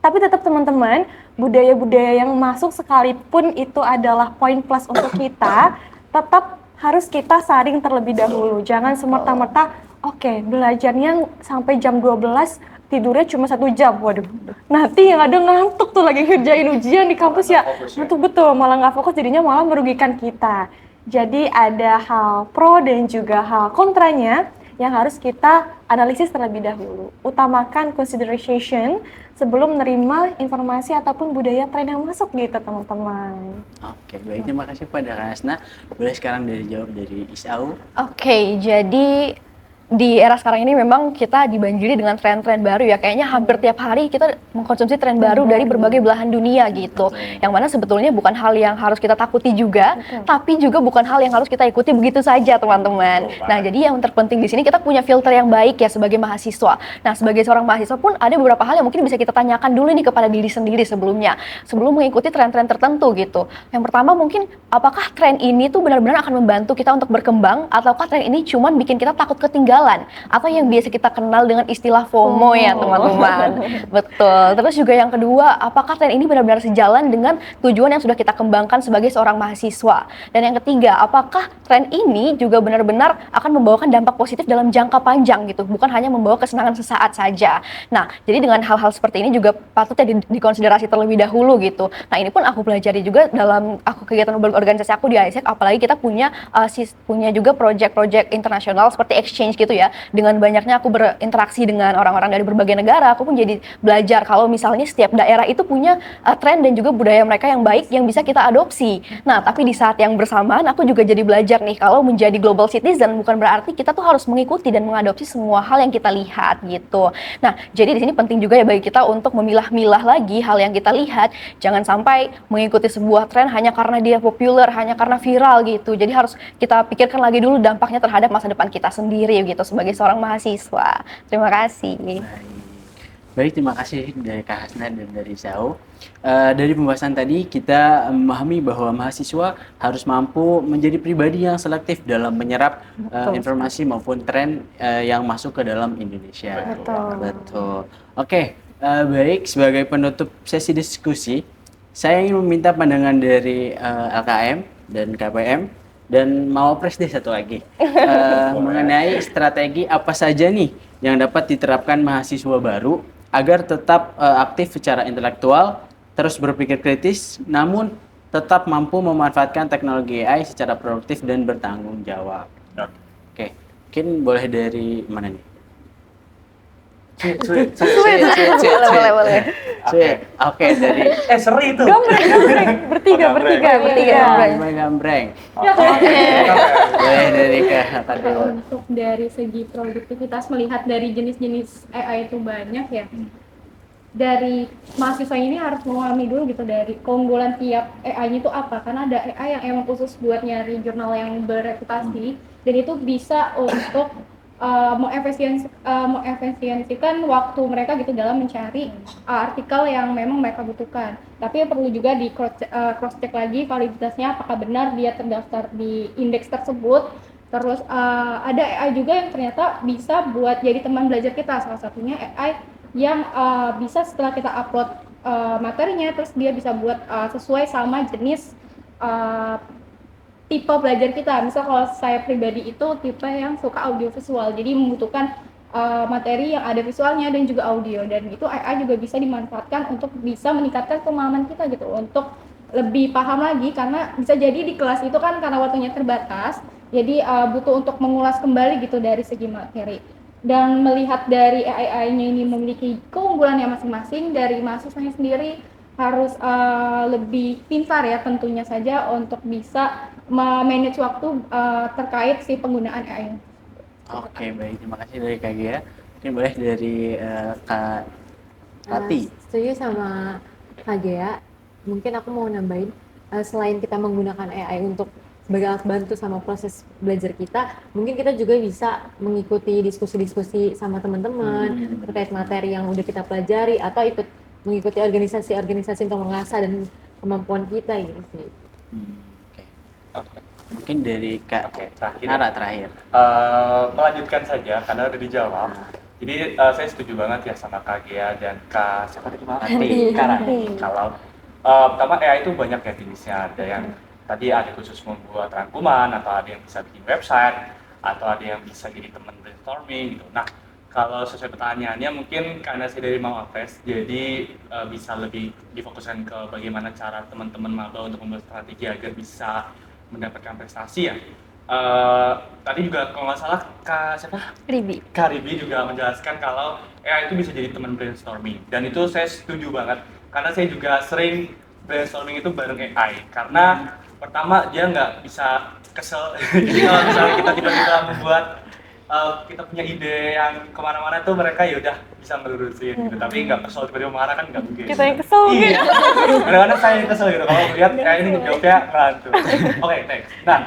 Tapi tetap teman-teman, budaya-budaya yang masuk sekalipun itu adalah poin plus untuk kita, tetap harus kita saring terlebih dahulu. Jangan semerta-merta, oke, belajarnya sampai jam 12, tidurnya cuma 1 jam. Waduh, nanti yang ada ngantuk tuh lagi ngerjain ujian di kampus ya. Betul-betul, malah nggak fokus, jadinya malah merugikan kita. Jadi ada hal pro dan juga hal kontranya yang harus kita analisis terlebih dahulu. Utamakan consideration sebelum menerima informasi ataupun budaya tren yang masuk gitu teman-teman. Oke, baik, terima kasih pada Kak Hasna. Boleh sekarang dijawab dari Isau. Oke, jadi di era sekarang ini memang kita dibanjiri dengan tren-tren baru ya. Kayaknya hampir tiap hari kita mengkonsumsi tren baru dari berbagai belahan dunia gitu. Yang mana sebetulnya bukan hal yang harus kita takuti juga, tapi juga bukan hal yang harus kita ikuti begitu saja, teman-teman. Nah, jadi yang terpenting di sini kita punya filter yang baik ya sebagai mahasiswa. Nah, sebagai seorang mahasiswa pun ada beberapa hal yang mungkin bisa kita tanyakan dulu nih kepada diri sendiri sebelumnya, sebelum mengikuti tren-tren tertentu gitu. Yang pertama mungkin, apakah tren ini tuh benar-benar akan membantu kita untuk berkembang, ataukah tren ini cuman bikin kita takut ketinggalan ketinggalan atau yang biasa kita kenal dengan istilah FOMO ya teman-teman. Betul. Terus juga yang kedua, apakah tren ini benar-benar sejalan dengan tujuan yang sudah kita kembangkan sebagai seorang mahasiswa? Dan yang ketiga, apakah tren ini juga benar-benar akan membawakan dampak positif dalam jangka panjang gitu, bukan hanya membawa kesenangan sesaat saja. Nah, jadi dengan hal-hal seperti ini juga patutnya dikonsiderasi terlebih dahulu gitu. Nah, ini pun aku pelajari juga dalam kegiatan organisasi aku di ISEC, apalagi kita punya juga proyek-proyek internasional seperti exchange gitu ya. Dengan banyaknya aku berinteraksi dengan orang-orang dari berbagai negara, aku pun jadi belajar kalau misalnya setiap daerah itu punya tren dan juga budaya mereka yang baik yang bisa kita adopsi. Nah, tapi di saat yang bersamaan aku juga jadi belajar nih kalau menjadi global citizen bukan berarti kita tuh harus mengikuti dan mengadopsi semua hal yang kita lihat gitu. Nah, jadi di sini penting juga ya bagi kita untuk memilah-milah lagi hal yang kita lihat. Jangan sampai mengikuti sebuah tren hanya karena dia populer, hanya karena viral gitu. Jadi harus kita pikirkan lagi dulu dampaknya terhadap masa depan kita sendiri gitu sebagai seorang mahasiswa. Terima kasih. Baik, terima kasih dari Kak Hasna dan dari Zhao. Dari pembahasan tadi kita memahami bahwa mahasiswa harus mampu menjadi pribadi yang selektif dalam menyerap informasi maupun tren yang masuk ke dalam Indonesia. Betul. Oke, baik, sebagai penutup sesi diskusi, saya ingin meminta pandangan dari LKM dan KPM dan Mawapres deh satu lagi mengenai strategi apa saja nih yang dapat diterapkan mahasiswa baru agar tetap aktif secara intelektual, terus berpikir kritis, namun tetap mampu memanfaatkan teknologi AI secara produktif dan bertanggung jawab. Oke, mungkin boleh dari mana nih? Boleh. Oke, dari Seri itu. Bertiga. Gambreng. Boleh dari Kak Dewa. Untuk dari segi produktivitas, melihat dari jenis-jenis AI itu banyak ya, dari mahasiswa ini harus memahami dulu gitu dari keunggulan tiap AI-nya itu apa, karena ada AI yang emang khusus buat nyari jurnal yang bereputasi dan itu bisa untuk mengefisiensikan waktu mereka gitu dalam mencari artikel yang memang mereka butuhkan. Tapi perlu juga di cross check lagi validitasnya apakah benar dia terdaftar di indeks tersebut. Terus ada AI juga yang ternyata bisa buat jadi teman belajar kita. Salah satunya AI yang bisa setelah kita upload materinya terus dia bisa buat sesuai sama jenis tipe belajar kita. Misal kalau saya pribadi itu tipe yang suka audio visual, jadi membutuhkan materi yang ada visualnya dan juga audio, dan itu AI juga bisa dimanfaatkan untuk bisa meningkatkan pemahaman kita gitu, untuk lebih paham lagi, karena bisa jadi di kelas itu kan karena waktunya terbatas, jadi butuh untuk mengulas kembali gitu dari segi materi. Dan melihat dari AI-nya ini memiliki keunggulannya masing-masing, dari mahasiswanya sendiri harus lebih pintar ya tentunya saja untuk bisa manage waktu terkait si penggunaan AI. Oke, baik, terima kasih dari Kak Gia. Mungkin boleh dari Kak Tati. Setuju sama Kak Gea. Mungkin aku mau nambahin, selain kita menggunakan AI untuk sebagai alat bantu sama proses belajar kita, mungkin kita juga bisa mengikuti diskusi-diskusi sama teman-teman terkait materi yang udah kita pelajari, atau ikut mengikuti organisasi-organisasi untuk mengasah dan kemampuan kita gitu sih. Oke. Mungkin dari Kak terakhir. Nara terakhir. Melanjutkan saja karena udah dijawab. Jadi saya setuju banget ya sama Kak Gia dan Kak siapa tadi maaf? Rati. Kalau pertama AI itu banyak ya jenisnya. Ada yang tadi ada khusus membuat rangkuman, atau ada yang bisa bikin website, atau ada yang bisa jadi teman brainstorming gitu. Nah, kalau sesuai pertanyaannya mungkin karena saya dari Mawapres, jadi bisa lebih difokuskan ke bagaimana cara teman-teman maba untuk membuat strategi agar bisa mendapatkan prestasi ya. Tadi juga kalau nggak salah Kak Ribi juga menjelaskan kalau AI itu bisa jadi teman brainstorming, dan itu saya setuju banget karena saya juga sering brainstorming itu bareng AI, karena pertama dia nggak bisa kesel. Jadi kalau misalnya kita tiba-tiba membuat kita punya ide yang kemana-mana tuh mereka ya udah bisa melurusin gitu, tapi nggak kesel tiba-tiba marah kan nggak mungkin. Kita yang kesel gitu. Kadang-kadang saya yang kesel gitu kalau melihat kayak ini jawabnya ngelantur. Oke, next. Nah,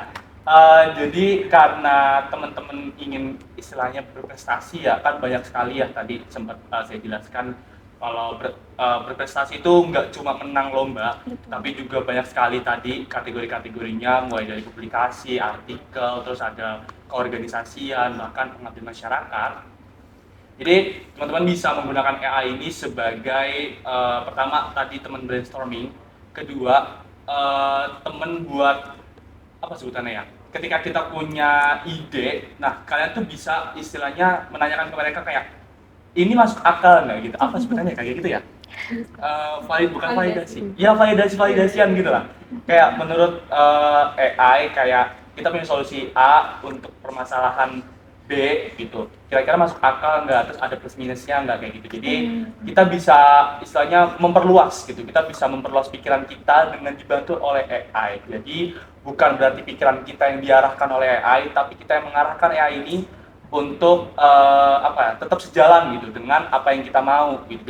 jadi karena teman-teman ingin istilahnya berprestasi ya, kan banyak sekali ya tadi sempat saya jelaskan kalau berprestasi itu nggak cuma menang lomba, tapi juga banyak sekali tadi kategori-kategorinya, mulai dari publikasi, artikel, terus ada keorganisasian, bahkan pengabdian masyarakat. Jadi teman-teman bisa menggunakan AI ini sebagai pertama tadi teman brainstorming, kedua teman buat apa sebutannya ya? Ketika kita punya ide, nah kalian tuh bisa istilahnya menanyakan ke mereka kayak ini masuk akal nggak gitu? Apa sebutannya kayak gitu ya? Bukan validasi, ya validasian gitu lah. Kayak menurut AI kayak kita punya solusi A untuk permasalahan B gitu, kira-kira masuk akal nggak, terus ada plus minusnya nggak kayak gitu. Jadi kita bisa istilahnya memperluas gitu, kita bisa memperluas pikiran kita dengan dibantu oleh AI. Jadi bukan berarti pikiran kita yang diarahkan oleh AI, tapi kita yang mengarahkan AI ini untuk tetap sejalan gitu dengan apa yang kita mau gitu.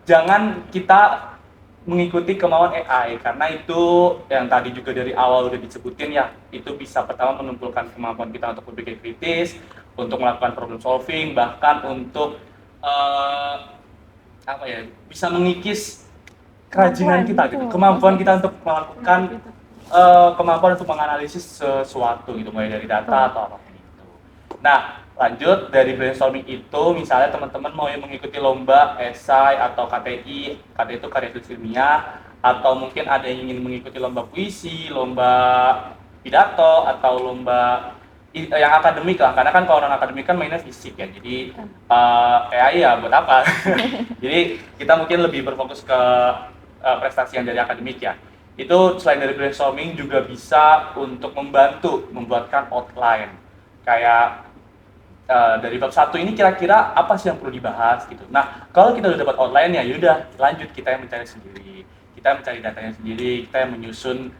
Jangan kita mengikuti kemauan AI, karena itu yang tadi juga dari awal udah disebutin ya, itu bisa pertama menumbuhkan kemampuan kita untuk berpikir kritis, untuk melakukan problem solving, bahkan untuk bisa mengikis kerajinan kita gitu, kemampuan kita untuk melakukan kemampuan untuk menganalisis sesuatu gitu, mulai dari data atau apapun itu. Nah, lanjut dari brainstorming itu, misalnya teman-teman mau mengikuti lomba esai atau KTI itu karya tulis ilmiah, atau mungkin ada yang ingin mengikuti lomba puisi, lomba pidato, atau lomba yang akademik lah, karena kan kalau non akademik kan mainnya fisik ya, jadi AI ya buat apa? Jadi kita mungkin lebih berfokus ke prestasi yang dari akademik ya. Itu selain dari brainstorming juga bisa untuk membantu membuatkan outline kayak dari bab 1 ini kira-kira apa sih yang perlu dibahas gitu. Nah, kalau kita udah dapat outline ya yaudah lanjut kita yang mencari sendiri, kita mencari datanya sendiri, kita yang menyusun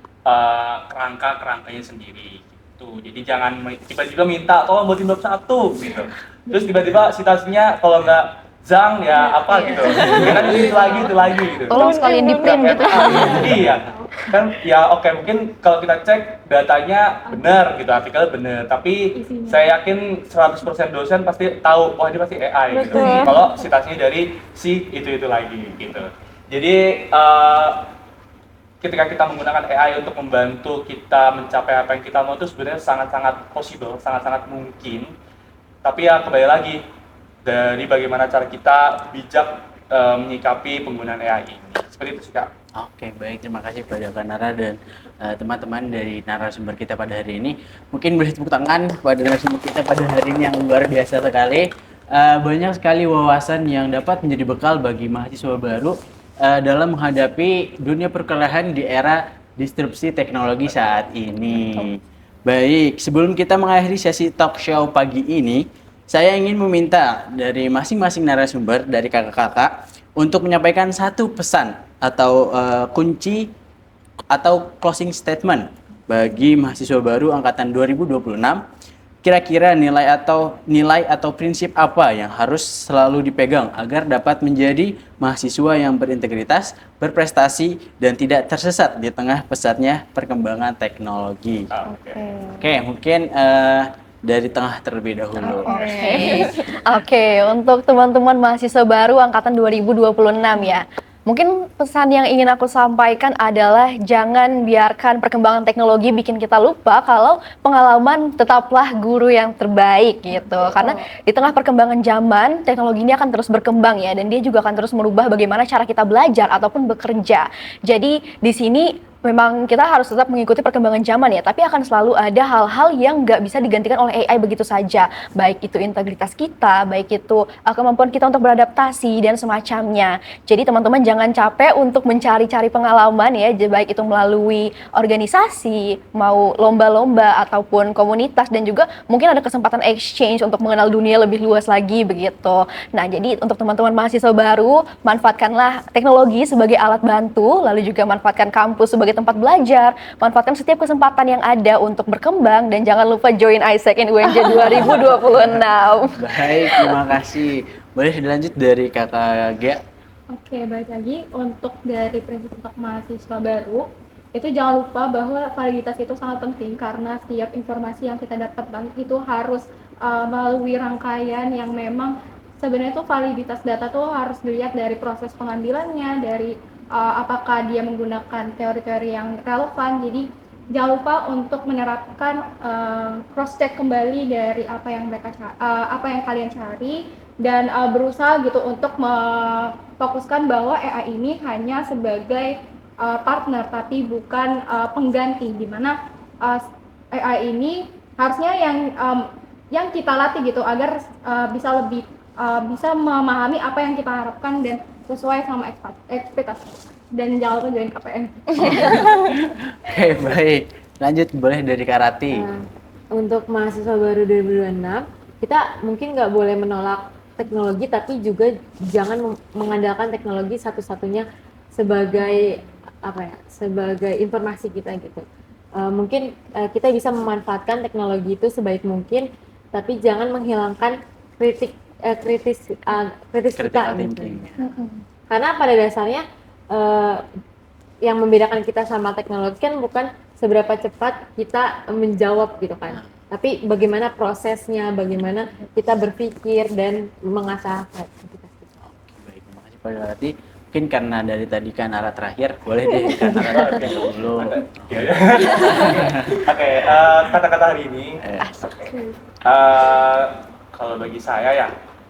kerangkanya sendiri gitu. Jadi jangan tiba-tiba minta tolong buatin bab 1 gitu, terus tiba-tiba citasinya kalau nggak Zang ya apa gitu, karena itu lagi gitu. Tolong sekalian di print gitu. Iya, kan ya oke, mungkin kalau kita cek datanya benar gitu, artikelnya benar, tapi saya yakin 100% dosen pasti tahu, wah ini pasti AI gitu. Kalau citasinya dari si itu lagi gitu. Jadi ketika kita menggunakan AI untuk membantu kita mencapai apa yang kita mau, itu sebenarnya sangat-sangat possible, sangat-sangat mungkin. Tapi ya kembali lagi dari bagaimana cara kita bijak menyikapi penggunaan AI ini. Seperti itu sih Kak. Oke, baik. Terima kasih kepada Kak Nara dan teman-teman dari narasumber kita pada hari ini. Mungkin boleh tepuk tangan kepada narasumber kita pada hari ini yang luar biasa sekali. Banyak sekali wawasan yang dapat menjadi bekal bagi mahasiswa baru dalam menghadapi dunia perkuliahan di era disrupsi teknologi saat ini. Baik, sebelum kita mengakhiri sesi talk show pagi ini, saya ingin meminta dari masing-masing narasumber, dari kakak-kakak, untuk menyampaikan satu pesan atau kunci atau closing statement bagi mahasiswa baru angkatan 2026. Kira-kira nilai atau prinsip apa yang harus selalu dipegang agar dapat menjadi mahasiswa yang berintegritas, berprestasi, dan tidak tersesat di tengah pesatnya perkembangan teknologi. Oke, mungkin dari tengah terlebih dahulu. Oke, untuk teman-teman mahasiswa baru angkatan 2026 ya. Mungkin pesan yang ingin aku sampaikan adalah jangan biarkan perkembangan teknologi bikin kita lupa kalau pengalaman tetaplah guru yang terbaik gitu. Karena di tengah perkembangan zaman, teknologi ini akan terus berkembang ya, dan dia juga akan terus merubah bagaimana cara kita belajar ataupun bekerja. Jadi di sini memang kita harus tetap mengikuti perkembangan zaman ya, tapi akan selalu ada hal-hal yang nggak bisa digantikan oleh AI begitu saja. Baik itu integritas kita, baik itu kemampuan kita untuk beradaptasi dan semacamnya. Jadi teman-teman jangan capek untuk mencari-cari pengalaman ya, baik itu melalui organisasi, mau lomba-lomba ataupun komunitas, dan juga mungkin ada kesempatan exchange untuk mengenal dunia lebih luas lagi begitu. Nah, jadi untuk teman-teman mahasiswa baru, manfaatkanlah teknologi sebagai alat bantu, lalu juga manfaatkan kampus sebagai tempat belajar, manfaatkan setiap kesempatan yang ada untuk berkembang, dan jangan lupa join ISEC in UNJ 2026. Baik, terima kasih. Boleh dilanjut dari Kakak Gia? Oke, balik lagi untuk dari prinsip untuk mahasiswa baru, itu jangan lupa bahwa validitas itu sangat penting, karena setiap informasi yang kita dapatkan itu harus melalui rangkaian yang memang sebenarnya tuh validitas data tuh harus dilihat dari proses pengambilannya, dari apakah dia menggunakan teori-teori yang relevan. Jadi jangan lupa untuk menerapkan cross check kembali dari apa yang kalian cari, dan berusaha gitu untuk memfokuskan bahwa AI ini hanya sebagai partner tapi bukan pengganti, di mana AI ini harusnya yang kita latih gitu agar bisa memahami apa yang kita harapkan dan sesuai sama ekspektasi. Dan jangan lupa join KPN. Oke, baik. Lanjut, boleh dari Kak Rati. Untuk mahasiswa baru 2026, kita mungkin nggak boleh menolak teknologi, tapi juga jangan mengandalkan teknologi satu-satunya sebagai sebagai informasi kita gitu. Mungkin kita bisa memanfaatkan teknologi itu sebaik mungkin, tapi jangan menghilangkan kritis kita gitu. Karena pada dasarnya yang membedakan kita sama teknologi kan bukan seberapa cepat kita menjawab gitu kan, tapi bagaimana prosesnya, bagaimana kita berpikir dan mengasah kreativitas kita. Baik, terima kasih Pak Rati. Mungkin karena dari tadi kan arah terakhir, boleh deh Kak Rati dulu. Oke, kata-kata hari ini, kalau bagi saya ya,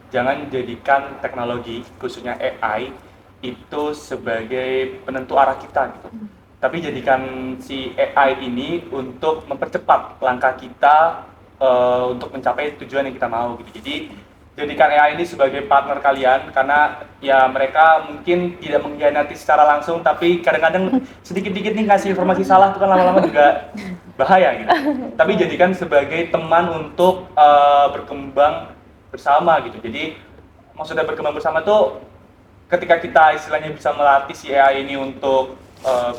jangan jadikan teknologi, khususnya AI, itu sebagai penentu arah kita gitu. Tapi jadikan si AI ini untuk mempercepat langkah kita untuk mencapai tujuan yang kita mau gitu. Jadi jadikan AI ini sebagai partner kalian, karena ya mereka mungkin tidak mengkhianati secara langsung, tapi kadang-kadang sedikit-dikit nih ngasih informasi salah itu kan lama-lama juga bahaya gitu. Tapi jadikan sebagai teman untuk berkembang bersama gitu. Jadi maksudnya berkembang bersama tuh ketika kita istilahnya bisa melatih si AI ini untuk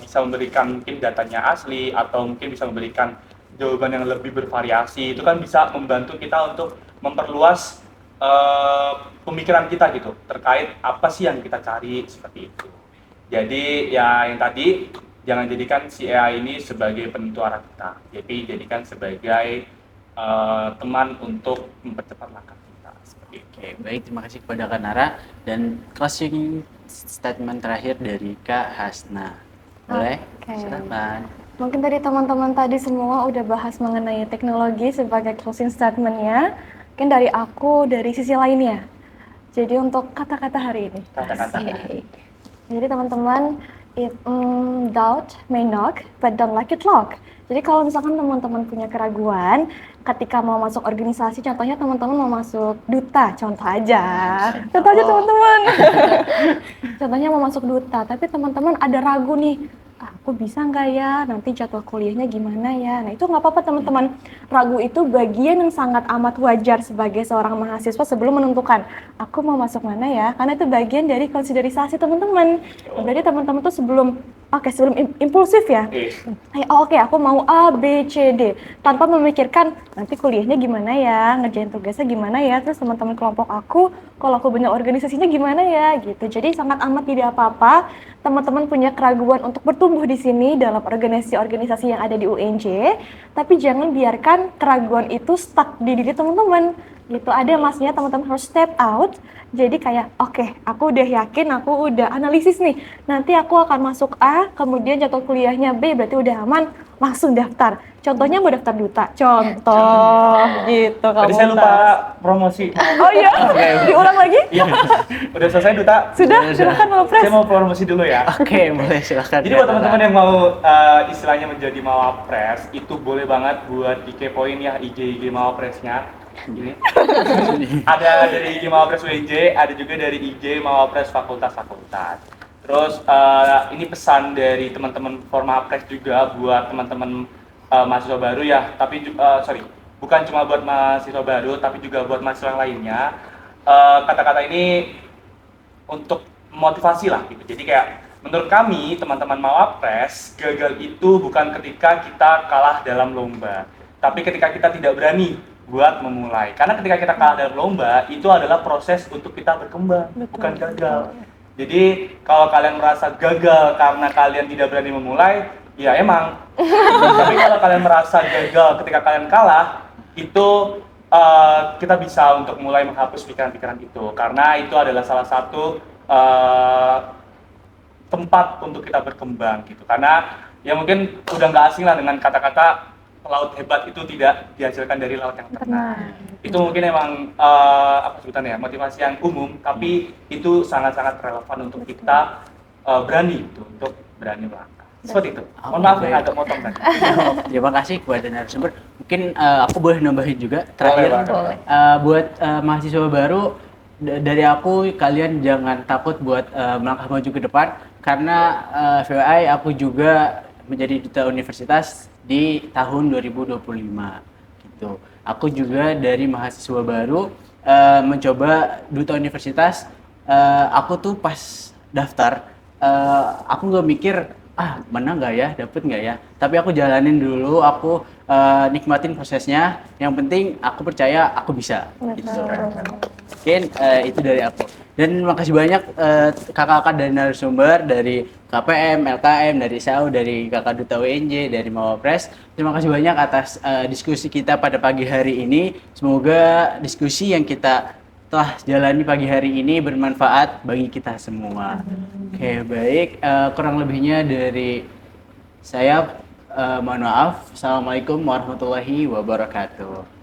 bisa memberikan mungkin datanya asli, atau mungkin bisa memberikan jawaban yang lebih bervariasi, itu kan bisa membantu kita untuk memperluas pemikiran kita gitu terkait apa sih yang kita cari, seperti itu. Jadi ya yang tadi, jangan jadikan si AI ini sebagai penentu arah kita, jadi jadikan sebagai teman untuk mempercepat langkah kita, seperti itu. Oke, baik, terima kasih kepada Kak Nara, dan closing statement terakhir dari Kak Hasna. Boleh? Oke. Silakan. Mungkin tadi teman-teman tadi semua udah bahas mengenai teknologi sebagai closing statement-nya. Mungkin dari aku, dari sisi lainnya. Jadi untuk kata-kata hari ini. Kata-kata. Jadi teman-teman, doubt may knock, but don't let it lock. Jadi kalau misalkan teman-teman punya keraguan, ketika mau masuk organisasi, contohnya teman-teman mau masuk duta, contoh aja teman-teman. Contohnya mau masuk duta, tapi teman-teman ada ragu nih, aku bisa nggak ya, nanti jadwal kuliahnya gimana ya. Nah itu nggak apa-apa teman-teman, ragu itu bagian yang sangat amat wajar sebagai seorang mahasiswa sebelum menentukan aku mau masuk mana ya, karena itu bagian dari konsiderisasi teman-teman. Berarti teman-teman tuh sebelum impulsif ya, oke, aku mau A, B, C, D, tanpa memikirkan nanti kuliahnya gimana ya, ngerjain tugasnya gimana ya, terus teman-teman kelompok aku, kalau aku punya organisasinya gimana ya, gitu. Jadi sangat amat tidak apa-apa teman-teman punya keraguan untuk bertumbuh di sini dalam organisasi-organisasi yang ada di UNJ, tapi jangan biarkan keraguan itu stuck di diri teman-teman. Gitu, ada masnya teman-teman harus step out. Jadi kayak oke, aku udah yakin, aku udah analisis nih, nanti aku akan masuk A, kemudian jadwal kuliahnya B, berarti udah aman, langsung daftar. Contohnya mau daftar duta, contoh gitu. Tadi saya lupa promosi. Oh iya, diulang lagi? Iya, udah selesai duta. Sudah, silakan Mawapres. Saya mau promosi dulu ya. Oke, boleh, silakan. Jadi buat teman-teman yang mau istilahnya menjadi Mawapres, itu boleh banget buat dikepoin ya IG Mawapresnya. Gini. Ada dari IG Mawapres UNJ, ada juga dari IG Mawapres fakultas-fakultas. Terus ini pesan dari teman-teman Formapres juga buat teman-teman mahasiswa baru ya, tapi bukan cuma buat mahasiswa baru, tapi juga buat mahasiswa yang lainnya. Kata-kata ini untuk motivasi lah gitu. Jadi kayak menurut kami teman-teman Mawapres, gagal itu bukan ketika kita kalah dalam lomba, tapi ketika kita tidak berani buat memulai. Karena ketika kita kalah dalam lomba, itu adalah proses untuk kita berkembang, bukan gagal. Jadi kalau kalian merasa gagal karena kalian tidak berani memulai, ya emang. Tapi kalau kalian merasa gagal ketika kalian kalah, itu kita bisa untuk mulai menghapus pikiran-pikiran itu. Karena itu adalah salah satu tempat untuk kita berkembang gitu. Karena ya mungkin udah nggak asing lah dengan kata-kata laut hebat itu tidak dihasilkan dari laut yang tenang. Itu mungkin emang apa sebutannya ya, motivasi yang umum, tapi itu sangat-sangat relevan untuk kita berani gitu, untuk berani melangkah. Seperti itu. Mohon maaf ya agak motong tadi. Terima kasih kepada narasumber. Mungkin aku boleh nambahin juga terakhir. Boleh. Buat mahasiswa baru dari aku, kalian jangan takut buat melangkah maju ke depan, karena FYI aku juga menjadi duta universitas di tahun 2025 gitu. Aku juga dari mahasiswa baru mencoba duta universitas. Aku tuh pas daftar aku nggak mikir menang nggak ya, dapet nggak ya, tapi aku jalanin dulu, aku nikmatin prosesnya. Yang penting aku percaya aku bisa gitu. Mungkin itu dari aku. Dan makasih banyak kakak-kakak dari narasumber, dari KPM, LKM, dari SAU, dari kakak duta WNJ, dari Mawapres. Terima kasih banyak atas diskusi kita pada pagi hari ini. Semoga diskusi yang kita telah jalani pagi hari ini bermanfaat bagi kita semua. Oke, baik. Kurang lebihnya dari saya, mohon maaf. Assalamualaikum warahmatullahi wabarakatuh.